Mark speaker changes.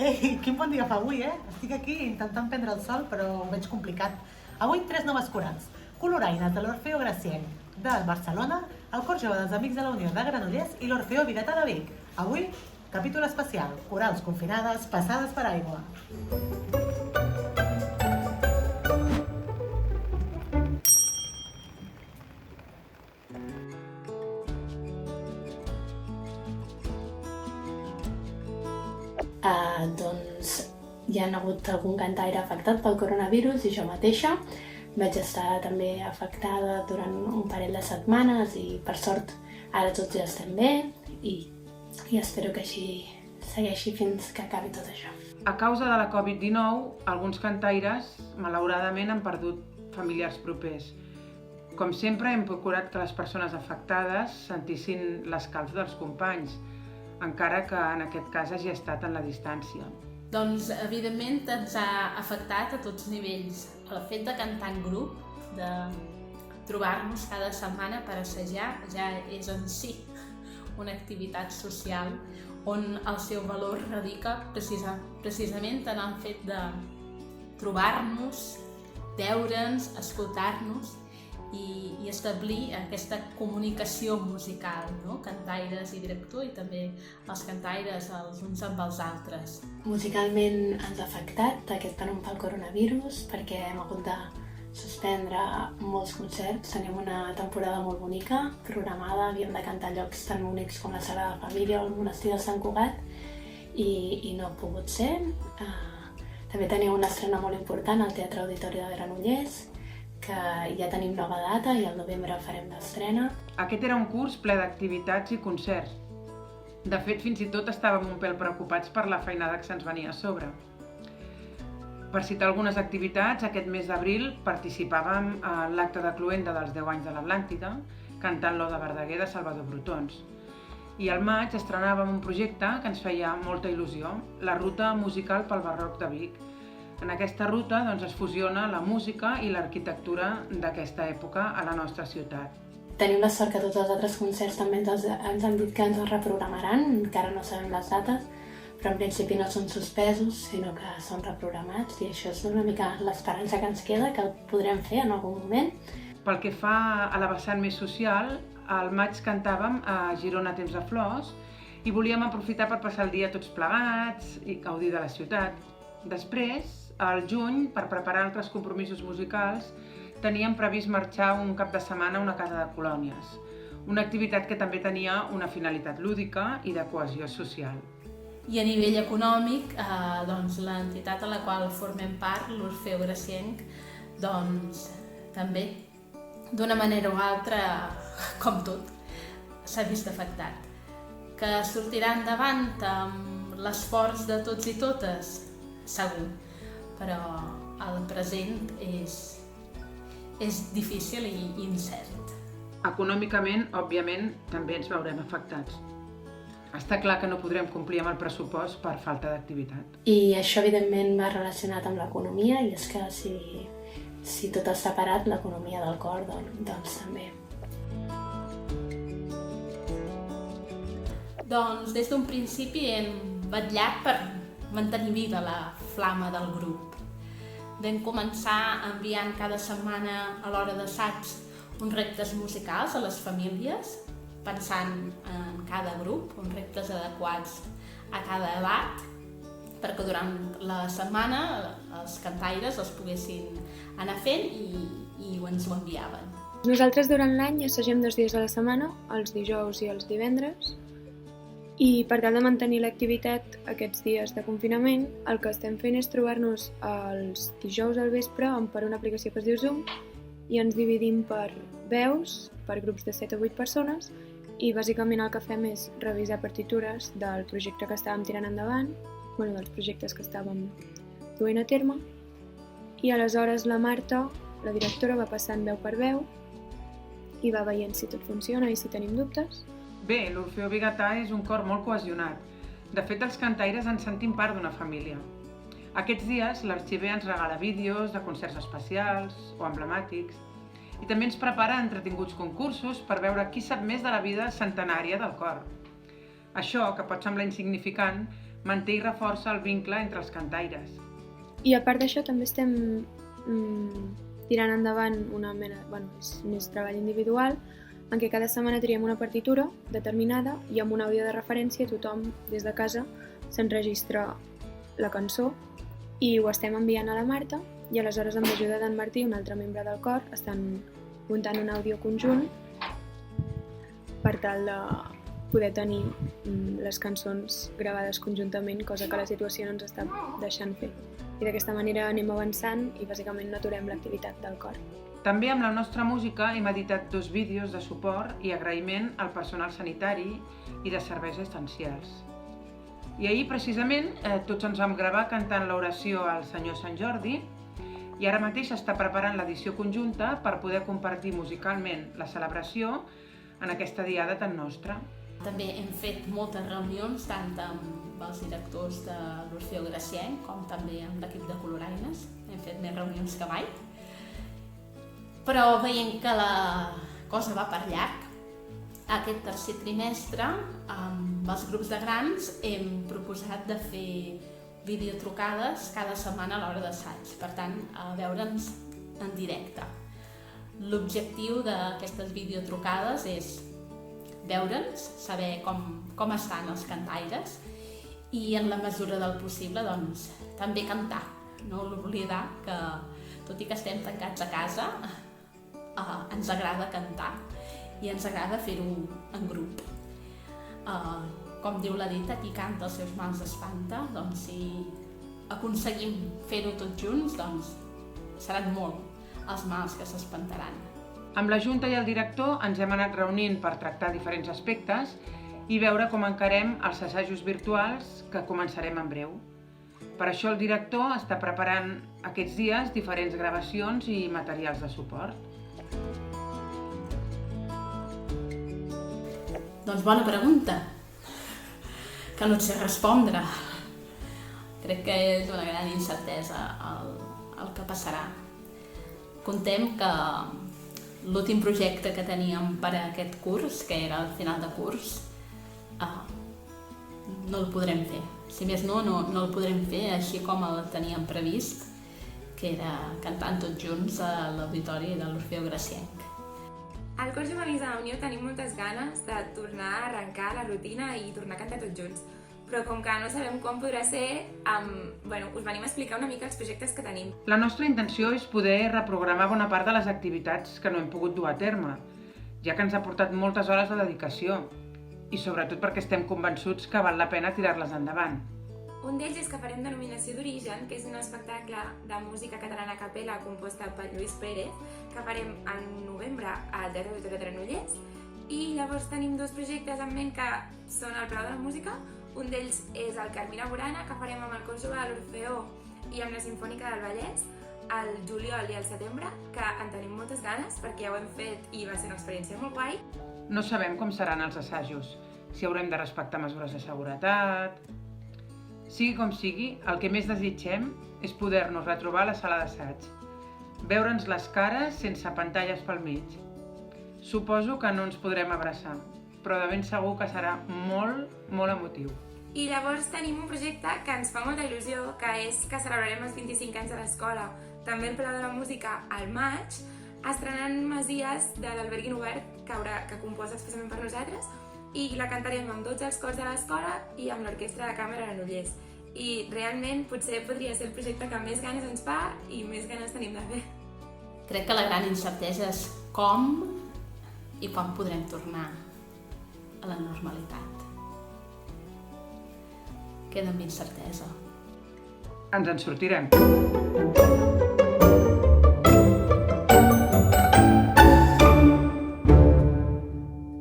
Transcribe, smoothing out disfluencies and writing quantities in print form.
Speaker 1: Ei, quin bon dia fa avui, eh? Estic aquí intentant prendre el sol, però ho veig complicat. Avui 3 noves corals. Coloraines de l'Orfeo Gracienc de Barcelona, el Cor Jove dels Amics de la Unió de Granollers i l'Orfeo Vigatà de Vic. Avui, capítol especial, corals confinades passades per aigua.
Speaker 2: Doncs hi ha hagut algun cantaire afectat pel coronavirus i jo mateixa vaig estar també afectada durant un parell de setmanes i per sort ara tots ja estem bé i espero que així segueixi fins que acabi tot això.
Speaker 3: A causa de la Covid-19, alguns cantaires malauradament han perdut familiars propers. Com sempre hem procurat que les persones afectades sentissin l'escalf dels companys, encara que en aquest cas hagi estat en la distància.
Speaker 4: Doncs, evidentment, ens ha afectat a tots nivells. El fet de cantar en grup, de trobar-nos cada setmana per assajar, ja és en si una activitat social on el seu valor radica precisament en el fet de trobar-nos, veure'ns, escoltar-nos i establir aquesta comunicació musical, no? Cantaires i director i també els cantaires els uns amb els altres.
Speaker 2: Musicalment ens ha afectat aquest penom pel coronavirus perquè hem hagut de suspendre molts concerts. Tenim una temporada molt bonica programada, havíem de cantar llocs tan bonics com la Sagrada Família o el Monestir de Sant Cugat i no ha pogut ser. També tenim una estrena molt important al Teatre Auditori de Granollers, que ja tenim nova data i al novembre farem l'estrena.
Speaker 3: Aquest era un curs ple d'activitats i concerts. De fet, fins i tot estàvem un pèl preocupats per la feinada que se'ns venia a sobre. Per citar algunes activitats, aquest mes d'abril participàvem en l'acte de cloenda dels 10 anys de l'Atlàntida, cantant l'Oda Verdaguer de Salvador Brotons. I al maig estrenàvem un projecte que ens feia molta il·lusió, la Ruta Musical pel Barroc de Vic. En aquesta ruta es fusiona la música i l'arquitectura d'aquesta època a la nostra ciutat.
Speaker 2: Tenim la sort que tots els altres concerts també ens han dit que ens els reprogramaran, encara no sabem les dates, però en principi no són suspesos, sinó que són reprogramats i això és una mica l'esperança que ens queda, que el podrem fer en algun moment.
Speaker 3: Pel que fa a la vessant més social, al maig cantàvem a Girona Temps de Flors i volíem aprofitar per passar el dia tots plegats i gaudir de la ciutat. Després, al juny, per preparar altres compromisos musicals, teníem previst marxar un cap de setmana a una casa de colònies, una activitat que també tenia una finalitat lúdica i de cohesió social.
Speaker 4: I a nivell econòmic, l'entitat a la qual formem part, l'Orfeo Gracienc, també, d'una manera o altra, com tot, s'ha vist afectat. Que sortirà endavant amb l'esforç de tots i totes, segur, però el present és difícil i incert.
Speaker 3: Econòmicament, òbviament, també ens veurem afectats. Està clar que no podrem complir amb el pressupost per falta d'activitat.
Speaker 2: I això, evidentment, va relacionat amb l'economia, i és que si tot està parat, l'economia del cor, doncs també.
Speaker 4: Doncs des d'un principi hem vetllat per mantenir viva la flama del grup. Vam començar enviant cada setmana a l'hora d'assaig uns reptes musicals a les famílies, pensant en cada grup, uns reptes adequats a cada edat, perquè durant la setmana els cantaires els poguessin anar fent i ens ho enviaven.
Speaker 5: Nosaltres durant l'any assagem 2 dies a la setmana, els dijous i els divendres, i per tal de mantenir l'activitat aquests dies de confinament, el que estem fent és trobar-nos els dijous al vespre per una aplicació que es diu Zoom i ens dividim per veus, per grups de 7 o 8 persones i bàsicament el que fem és revisar partitures del projecte que estàvem tirant endavant, dels projectes que estàvem duent a terme, i aleshores la Marta, la directora, va passant veu per veu i va veient si tot funciona i si tenim dubtes.
Speaker 3: Bé, l'Orfeo Vigatà és un cor molt cohesionat. De fet, els cantaires ens sentim part d'una família. Aquests dies l'Arxiver ens regala vídeos de concerts especials o emblemàtics i també ens prepara entretinguts concursos per veure qui sap més de la vida centenària del cor. Això, que pot semblar insignificant, manté i reforça el vincle entre els cantaires.
Speaker 5: I a part d'això també estem tirant endavant una mena, és més treball individual, en què cada setmana triem una partitura determinada i amb un àudio de referència tothom des de casa s'enregistra la cançó i ho estem enviant a la Marta i aleshores amb l'ajuda d'en Martí, un altre membre del cor, estan muntant un àudio conjunt per tal de poder tenir les cançons gravades conjuntament, cosa que la situació no ens està deixant fer. I d'aquesta manera anem avançant i bàsicament no aturem l'activitat del cor.
Speaker 3: També amb la nostra música hem editat 2 vídeos de suport i agraïment al personal sanitari i de serveis essencials. I ahir, precisament, tots ens vam gravar cantant l'oració al Senyor Sant Jordi i ara mateix està preparant l'edició conjunta per poder compartir musicalment la celebració en aquesta diada tan nostra.
Speaker 4: També hem fet moltes reunions, tant amb els directors de l'Orfeó Gracienc com també amb l'equip de Coloraines. Hem fet més reunions que mai. Però veient que la cosa va per llarg, aquest tercer trimestre, amb els grups de grans, hem proposat de fer videotrucades cada setmana a l'hora d'assaig. Per tant, a veure'ns en directe. L'objectiu d'aquestes videotrucades és veure'ns, saber com estan els cantaires i en la mesura del possible doncs, també cantar. No oblidar que, tot i que estem tancats a casa, ens agrada cantar i ens agrada fer-ho en grup. Com diu la dita, qui canta els seus mals espanta, doncs si aconseguim fer-ho tots junts, doncs seran molt els mals que s'espantaran.
Speaker 3: Amb la Junta i el director ens hem anat reunint per tractar diferents aspectes i veure com encarem els assajos virtuals que començarem en breu. Per això el director està preparant aquests dies diferents gravacions i materials de suport.
Speaker 4: Doncs bona pregunta, que no et sé respondre. Crec que és una gran incertesa el que passarà. Contem que l'últim projecte que teníem per a aquest curs, que era el final de curs, no el podrem fer. Si més no el podrem fer així com el teníem previst, que era cantant tots junts a l'auditori de l'Orfeó Gracienc.
Speaker 6: Al Cor Jove Amics de la Unió tenim moltes ganes de tornar a arrencar la rutina i tornar a cantar tots junts. Però com que no sabem com podrà ser, us venim a explicar una mica els projectes que tenim.
Speaker 3: La nostra intenció és poder reprogramar bona part de les activitats que no hem pogut dur a terme, ja que ens ha portat moltes hores de dedicació i sobretot perquè estem convençuts que val la pena tirar-les endavant.
Speaker 6: Un d'ells és que farem Denominació d'Origen, que és un espectacle de música catalana a capella composta per Lluís Pérez, que farem en novembre al Teatre Auditori de Granollers. I llavors tenim 2 projectes en ment que són el Palau de la Música. Un d'ells és el Carmina Burana, que farem amb el Cor Jove de l'Orfeó i amb la Simfònica del Vallès al juliol i al setembre, que en tenim moltes ganes perquè ja ho hem fet i va ser una experiència molt guai.
Speaker 3: No sabem com seran els assajos, si haurem de respectar mesures de seguretat. Sigui com sigui, el que més desitgem és poder-nos retrobar a la sala d'assaig, veure'ns les cares sense pantalles pel mig. Suposo que no ens podrem abraçar, però de ben segur que serà molt, molt emotiu.
Speaker 6: I llavors tenim un projecte que ens fa molta il·lusió, que és que celebrarem els 25 anys de l'escola, també el Palau de la Música al maig, estrenant Masies de l'Alberguin Obert, que composa expressament per nosaltres, i la cantarem amb tots els cors de l'escola i amb l'Orquestra de Cambra de Granollers. I realment potser podria ser el projecte que més ganes ens fa i més ganes tenim de fer.
Speaker 4: Crec que la gran incertesa és com i quan podrem tornar a la normalitat. Queda amb incertesa.
Speaker 3: Ens en sortirem.